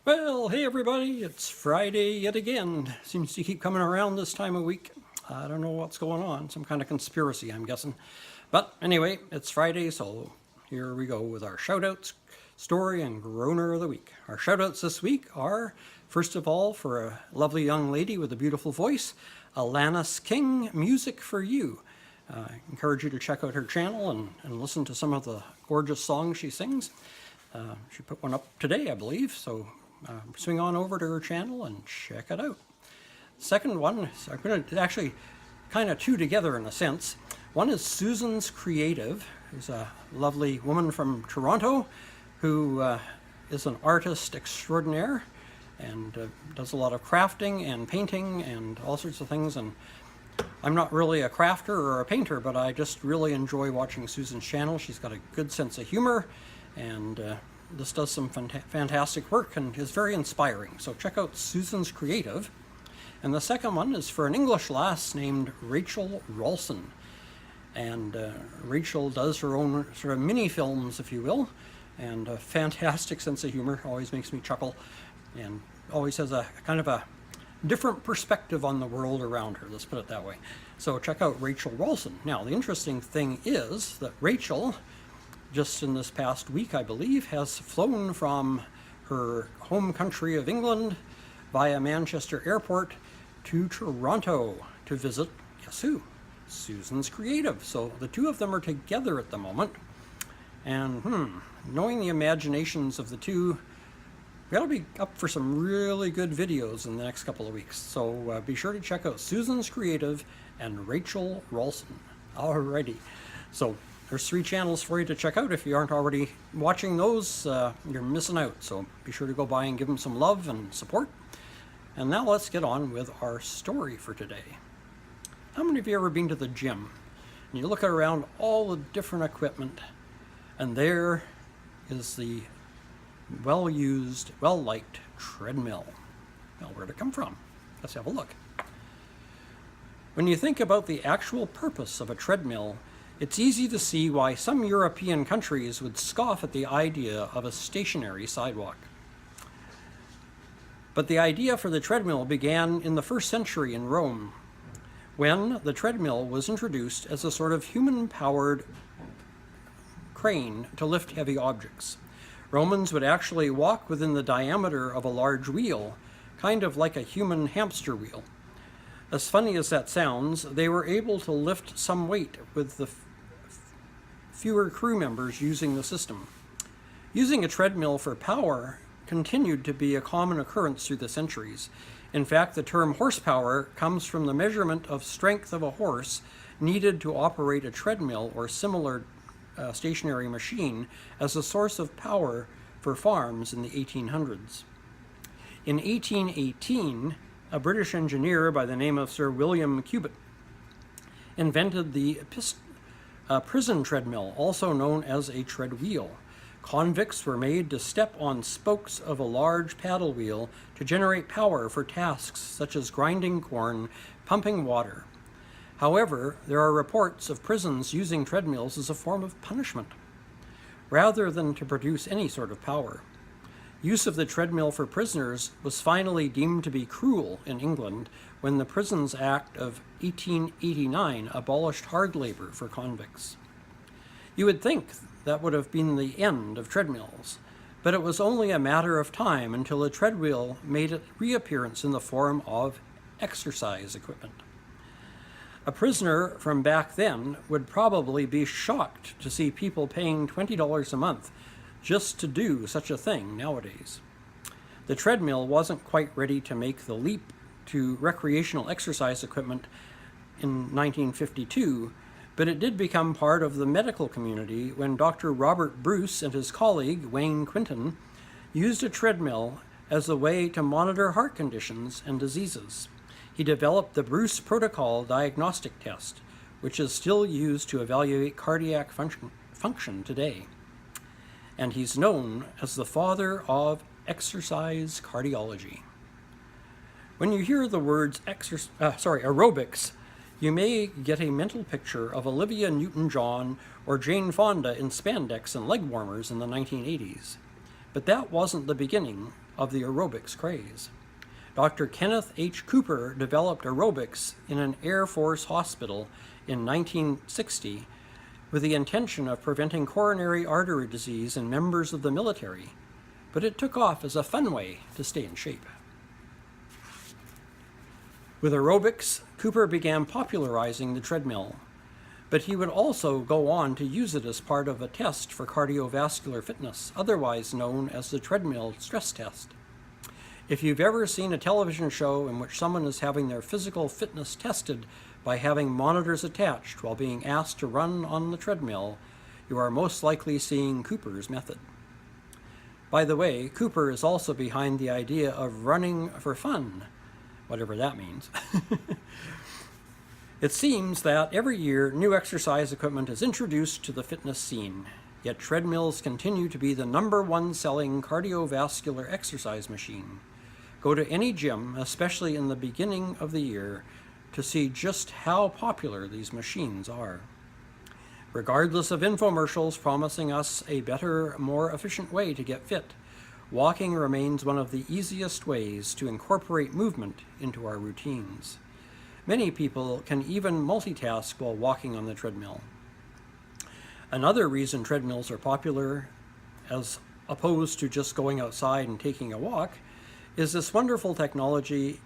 Well, hey everybody, it's Friday yet again. Seems to keep coming around this time of week. I don't know what's going on, some kind of conspiracy, I'm guessing. But anyway, it's Friday, so here we go with our shoutouts, story, and groaner of the week. Our shoutouts this week are, first of all, for a lovely young lady with a beautiful voice, Alanis King, Music for You. I encourage you to check out her channel and listen to some of the gorgeous songs she sings. She put one up today, I believe, so swing on over to her channel and check it out. Second one, I'm going to actually kind of two together in a sense. One is Susan's Creative, who's a lovely woman from Toronto who is an artist extraordinaire and does a lot of crafting and painting and all sorts of things. And I'm not really a crafter or a painter, but I just really enjoy watching Susan's channel. She's got a good sense of humor and this does some fantastic work and is very inspiring. So check out Susan's Creative. And the second one is for an English lass named Rachel Rawson. And Rachel does her own sort of mini films, if you will, and a fantastic sense of humor, always makes me chuckle, and always has a kind of a different perspective on the world around her, let's put it that way. So check out Rachel Rawson. Now, the interesting thing is that Rachel, just in this past week, I believe, has flown from her home country of England via Manchester Airport to Toronto to visit, guess who? Susan's Creative. So the two of them are together at the moment. And knowing the imaginations of the two, we gotta be up for some really good videos in the next couple of weeks. So be sure to check out Susan's Creative and Rachel Rawson. Alrighty. So there's 3 channels for you to check out. If you aren't already watching those, you're missing out. So be sure to go by and give them some love and support. And now let's get on with our story for today. How many of you ever been to the gym? And you look around all the different equipment, and there is the well-used, well-liked treadmill. Well, where'd it come from? Let's have a look. When you think about the actual purpose of a treadmill, it's easy to see why some European countries would scoff at the idea of a stationary sidewalk. But the idea for the treadmill began in the 1st century in Rome, when the treadmill was introduced as a sort of human-powered crane to lift heavy objects. Romans would actually walk within the diameter of a large wheel, kind of like a human hamster wheel. As funny as that sounds, they were able to lift some weight with the fewer crew members using the system. Using a treadmill for power continued to be a common occurrence through the centuries. In fact, the term horsepower comes from the measurement of strength of a horse needed to operate a treadmill or similar stationary machine as a source of power for farms in the 1800s. In 1818, a British engineer by the name of Sir William Cubitt invented the prison treadmill, also known as a tread wheel. Convicts were made to step on spokes of a large paddle wheel to generate power for tasks such as grinding corn, pumping water. However, there are reports of prisons using treadmills as a form of punishment, rather than to produce any sort of power. Use of the treadmill for prisoners was finally deemed to be cruel in England when the Prisons Act of 1889 abolished hard labor for convicts. You would think that would have been the end of treadmills, but it was only a matter of time until a treadmill made its reappearance in the form of exercise equipment. A prisoner from back then would probably be shocked to see people paying $20 a month just to do such a thing nowadays. The treadmill wasn't quite ready to make the leap to recreational exercise equipment in 1952, but it did become part of the medical community when Dr. Robert Bruce and his colleague, Wayne Quinton, used a treadmill as a way to monitor heart conditions and diseases. He developed the Bruce Protocol diagnostic test, which is still used to evaluate cardiac function today. And he's known as the father of exercise cardiology. When you hear the words aerobics, you may get a mental picture of Olivia Newton-John or Jane Fonda in spandex and leg warmers in the 1980s. But that wasn't the beginning of the aerobics craze. Dr. Kenneth H. Cooper developed aerobics in an Air Force hospital in 1960 with the intention of preventing coronary artery disease in members of the military, but it took off as a fun way to stay in shape. With aerobics, Cooper began popularizing the treadmill, but he would also go on to use it as part of a test for cardiovascular fitness, otherwise known as the treadmill stress test. If you've ever seen a television show in which someone is having their physical fitness tested by having monitors attached while being asked to run on the treadmill, you are most likely seeing Cooper's method. By the way, Cooper is also behind the idea of running for fun, whatever that means. It seems that every year new exercise equipment is introduced to the fitness scene, yet treadmills continue to be the #1 selling cardiovascular exercise machine. Go to any gym, especially in the beginning of the year, to see just how popular these machines are. Regardless of infomercials promising us a better, more efficient way to get fit, walking remains one of the easiest ways to incorporate movement into our routines. Many people can even multitask while walking on the treadmill. Another reason treadmills are popular, as opposed to just going outside and taking a walk, is this wonderful technology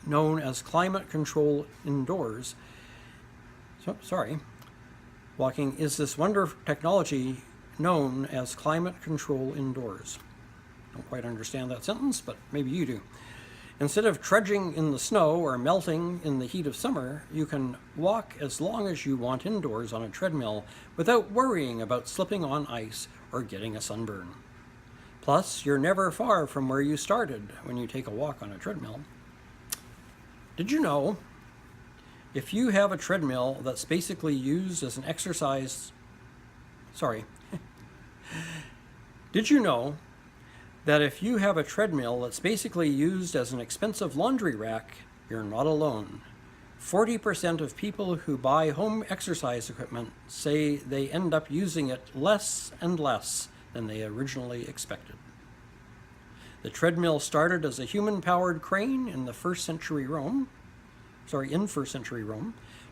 known as climate control indoors. Walking is this wonderful technology known as climate control indoors. Don't quite understand that sentence, but maybe you do. Instead of trudging in the snow or melting in the heat of summer, you can walk as long as you want indoors on a treadmill without worrying about slipping on ice or getting a sunburn. Plus, you're never far from where you started when you take a walk on a treadmill. Did you know, if you have a treadmill that's basically used as an exercise... Did you know that if you have a treadmill that's basically used as an expensive laundry rack, you're not alone? 40% of people who buy home exercise equipment say they end up using it less and less than they originally expected. The treadmill started as a human-powered crane in first century Rome.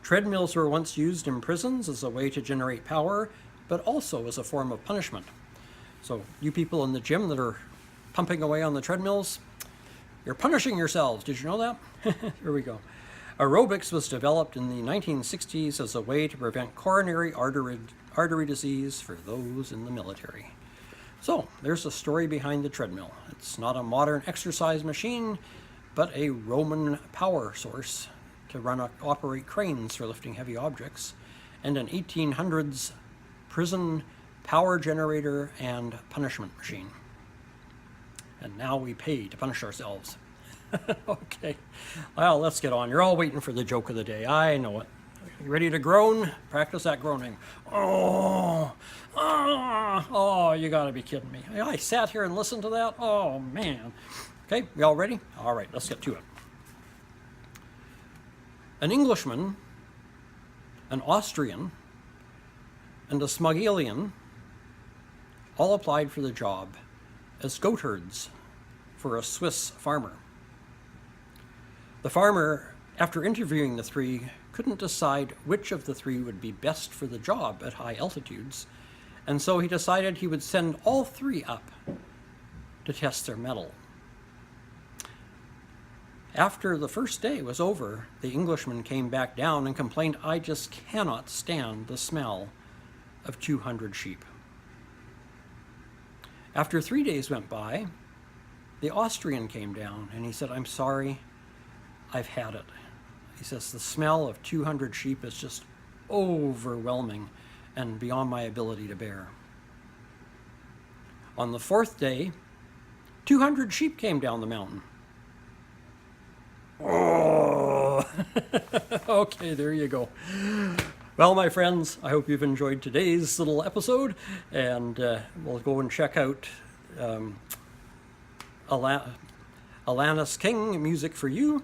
Treadmills were once used in prisons as a way to generate power, but also as a form of punishment. So you people in the gym that are pumping away on the treadmills, you're punishing yourselves. Did you know that? Here we go. Aerobics was developed in the 1960s as a way to prevent coronary artery disease for those in the military. So there's the story behind the treadmill. It's not a modern exercise machine, but a Roman power source to operate cranes for lifting heavy objects, and an 1800s prison power generator and punishment machine. And now we pay to punish ourselves. Okay, well, let's get on. You're all waiting for the joke of the day. I know it. You ready to groan? Practice that groaning. Oh, you gotta be kidding me. I sat here and listened to that? Oh, man. Okay, we all ready? All right, let's get to it. An Englishman, an Austrian, and a Smugalian all applied for the job as goatherds for a Swiss farmer. The farmer, after interviewing the three, couldn't decide which of the three would be best for the job at high altitudes, and so he decided he would send all three up to test their mettle. After the first day was over, the Englishman came back down and complained, "I just cannot stand the smell of 200 sheep." After 3 days went by, the Austrian came down and he said, "I'm sorry, I've had it." He says, "The smell of 200 sheep is just overwhelming and beyond my ability to bear." On the fourth day, 200 sheep came down the mountain. Oh, okay, there you go. Well, my friends, I hope you've enjoyed today's little episode, and we'll go and check out Alanis King, Music for You,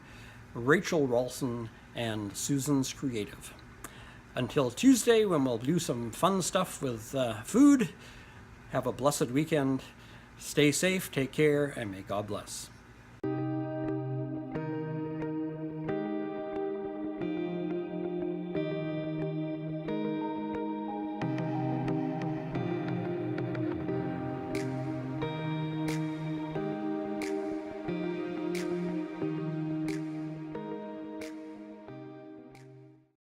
Rachel Rawson, and Susan's Creative. Until Tuesday, when we'll do some fun stuff with food, have a blessed weekend. Stay safe, take care, and may God bless.